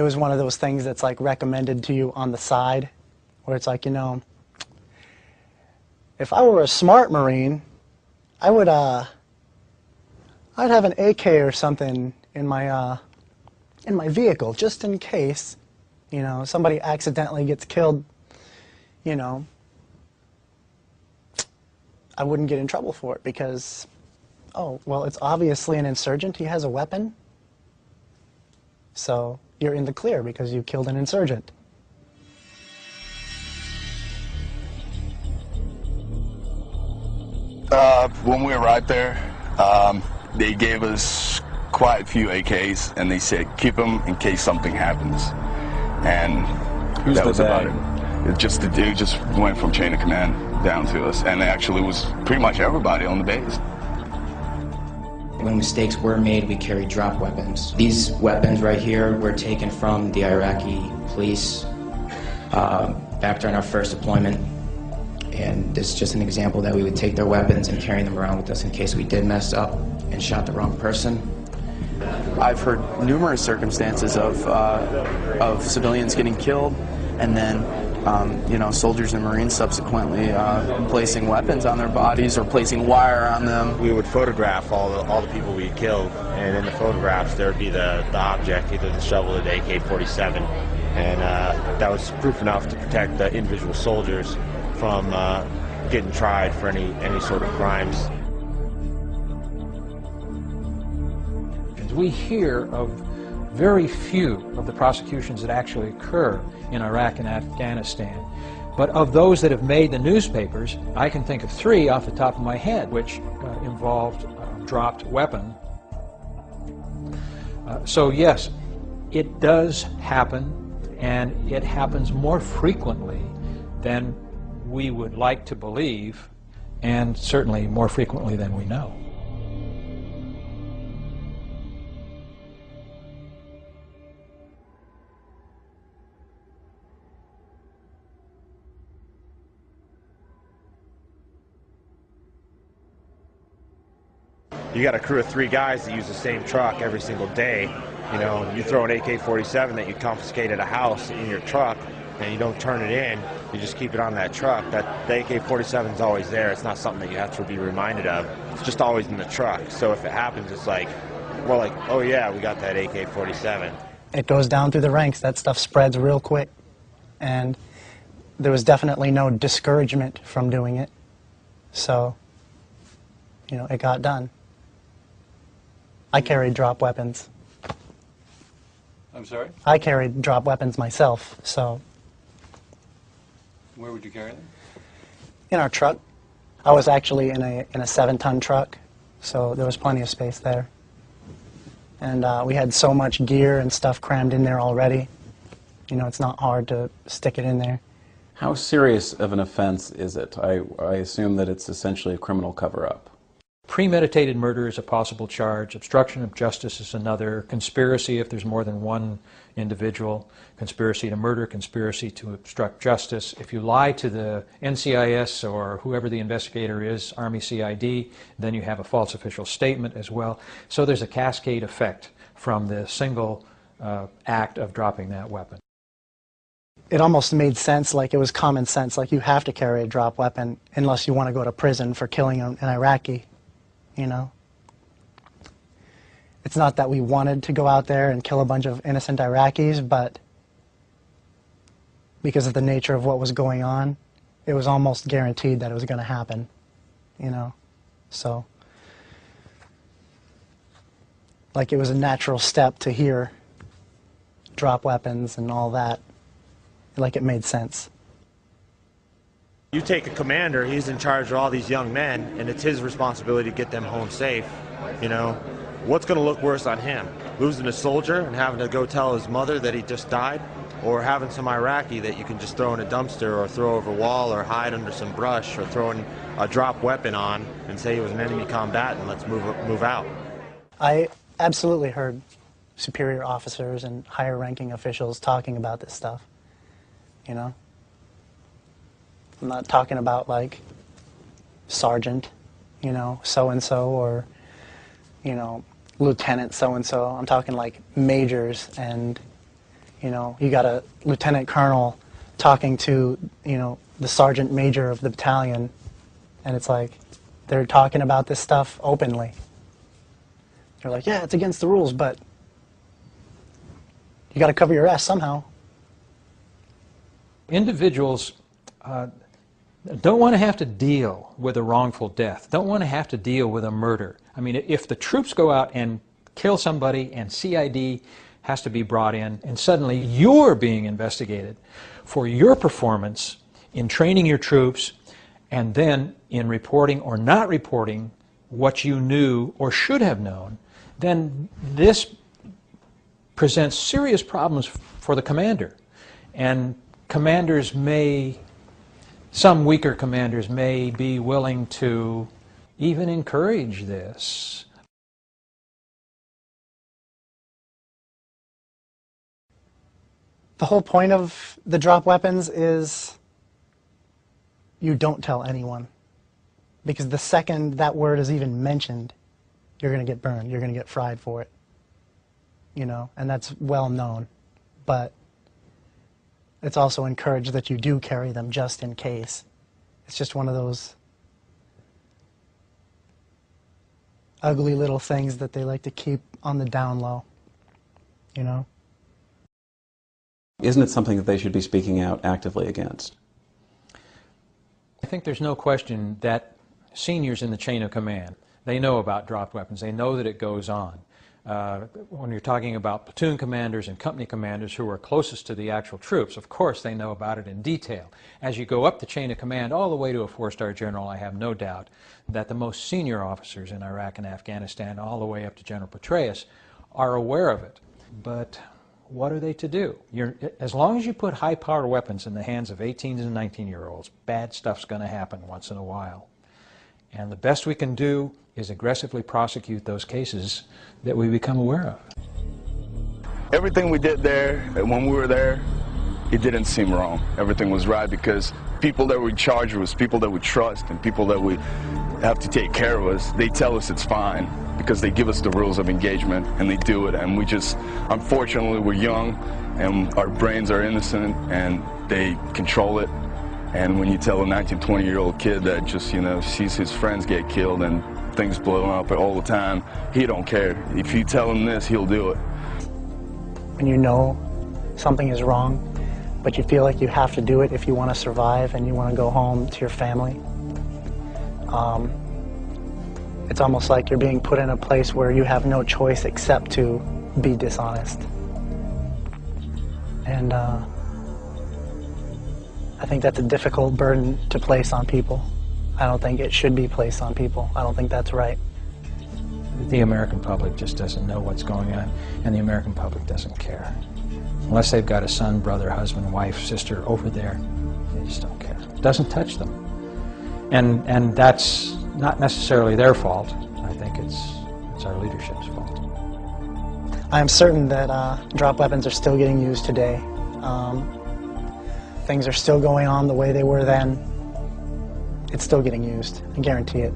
it was one of those things that's like recommended to you on the side, where it's like, you know, if I were a smart Marine, I'd have an AK or something in my vehicle, just in case, you know, somebody accidentally gets killed, you know, I wouldn't get in trouble for it because, oh, well, it's obviously an insurgent, he has a weapon, so you're in the clear because you killed an insurgent. When we arrived there, they gave us quite a few AKs, and they said, keep them in case something happens. And that was about it. It just went from chain of command down to us, and actually it was pretty much everybody on the base. When mistakes were made, we carried drop weapons. These weapons right here were taken from the Iraqi police back during our first deployment. And this is just an example that we would take their weapons and carry them around with us in case we did mess up and shot the wrong person. I've heard numerous circumstances of civilians getting killed, and then you know, soldiers and Marines subsequently placing weapons on their bodies or placing wire on them. We would photograph all the people we killed, and in the photographs there would be the object, either the shovel or the AK-47, and that was proof enough to protect the individual soldiers from getting tried for any sort of crimes. We hear of very few of the prosecutions that actually occur in Iraq and Afghanistan. But of those that have made the newspapers, I can think of 3 off the top of my head, which involved dropped weapon. So yes, it does happen, and it happens more frequently than we would like to believe, and certainly more frequently than we know. You got a crew of 3 guys that use the same truck every single day. You know, you throw an AK-47 that you confiscate at a house in your truck, and you don't turn it in, you just keep it on that truck. The AK-47 is always there. It's not something that you have to be reminded of. It's just always in the truck. So if it happens, it's like, well, like, oh yeah, we got that AK-47. It goes down through the ranks. That stuff spreads real quick. And there was definitely no discouragement from doing it. So, you know, it got done. I carried drop weapons. I'm sorry? I carried drop weapons myself, so. Where would you carry them? In our truck. I was actually in a 7-ton truck, so there was plenty of space there. And we had so much gear and stuff crammed in there already. You know, it's not hard to stick it in there. How serious of an offense is it? I assume that it's essentially a criminal cover-up. Premeditated murder is a possible charge. Obstruction of justice is another. Conspiracy, if there's more than one individual. Conspiracy to murder, conspiracy to obstruct justice. If you lie to the NCIS or whoever the investigator is, Army CID, then you have a false official statement as well. So there's a cascade effect from the single act of dropping that weapon. It almost made sense, like it was common sense, like you have to carry a drop weapon unless you want to go to prison for killing an Iraqi. You know, it's not that we wanted to go out there and kill a bunch of innocent Iraqis, but because of the nature of what was going on, it was almost guaranteed that it was going to happen, you know. So, like, it was a natural step to hear drop weapons and all that. Like, it made sense. You take a commander, he's in charge of all these young men, and it's his responsibility to get them home safe. You know, what's going to look worse on him? Losing a soldier and having to go tell his mother that he just died? Or having some Iraqi that you can just throw in a dumpster or throw over a wall or hide under some brush or throwing a drop weapon on and say he was an enemy combatant, let's move out? I absolutely heard superior officers and higher ranking officials talking about this stuff, you know. I'm not talking about, like, sergeant, you know, so-and-so, or, you know, lieutenant so-and-so. I'm talking, like, majors and, You know, you got a lieutenant colonel talking to, you know, the sergeant major of the battalion, and it's like they're talking about this stuff openly. You're like, yeah, it's against the rules, but you got to cover your ass somehow. Individuals don't want to have to deal with a wrongful death, don't want to have to deal with a murder. I mean, if the troops go out and kill somebody and CID has to be brought in, and suddenly you're being investigated for your performance in training your troops and then in reporting or not reporting what you knew or should have known, then this presents serious problems for the commander. And commanders may, some weaker commanders may be willing to even encourage this. The whole point of the drop weapons is you don't tell anyone. Because the second that word is even mentioned, you're going to get burned. You're going to get fried for it. You know, and that's well known. But it's also encouraged that you do carry them just in case. It's just one of those ugly little things that they like to keep on the down low, you know? Isn't it something that they should be speaking out actively against? I think there's no question that seniors in the chain of command, they know about dropped weapons. They know that it goes on. When you're talking about platoon commanders and company commanders who are closest to the actual troops, of course they know about it in detail. As you go up the chain of command all the way to a four-star general, I have no doubt that the most senior officers in Iraq and Afghanistan, all the way up to General Petraeus, are aware of it. But what are they to do? As long as you put high-power weapons in the hands of 18 and 19-year-olds, bad stuff's going to happen once in a while. And the best we can do is aggressively prosecute those cases that we become aware of. Everything we did there, when we were there, it didn't seem wrong. Everything was right because people that we charge with, people that we trust, and people that we have to take care of us, they tell us it's fine because they give us the rules of engagement and they do it. And we just, unfortunately, we're young and our brains are innocent and they control it. And when you tell a 19, 20-year-old kid that just, you know, sees his friends get killed and things blowing up all the time, he don't care. If you tell him this, he'll do it. When you know something is wrong, but you feel like you have to do it if you want to survive and you want to go home to your family, it's almost like you're being put in a place where you have no choice except to be dishonest. And I think that's a difficult burden to place on people. I don't think it should be placed on people. I don't think that's right. The American public just doesn't know what's going on, and the American public doesn't care. Unless they've got a son, brother, husband, wife, sister over there, they just don't care. It doesn't touch them. And that's not necessarily their fault. I think it's our leadership's fault. I am certain that drop weapons are still getting used today. Things are still going on the way they were then. It's still getting used, I guarantee it.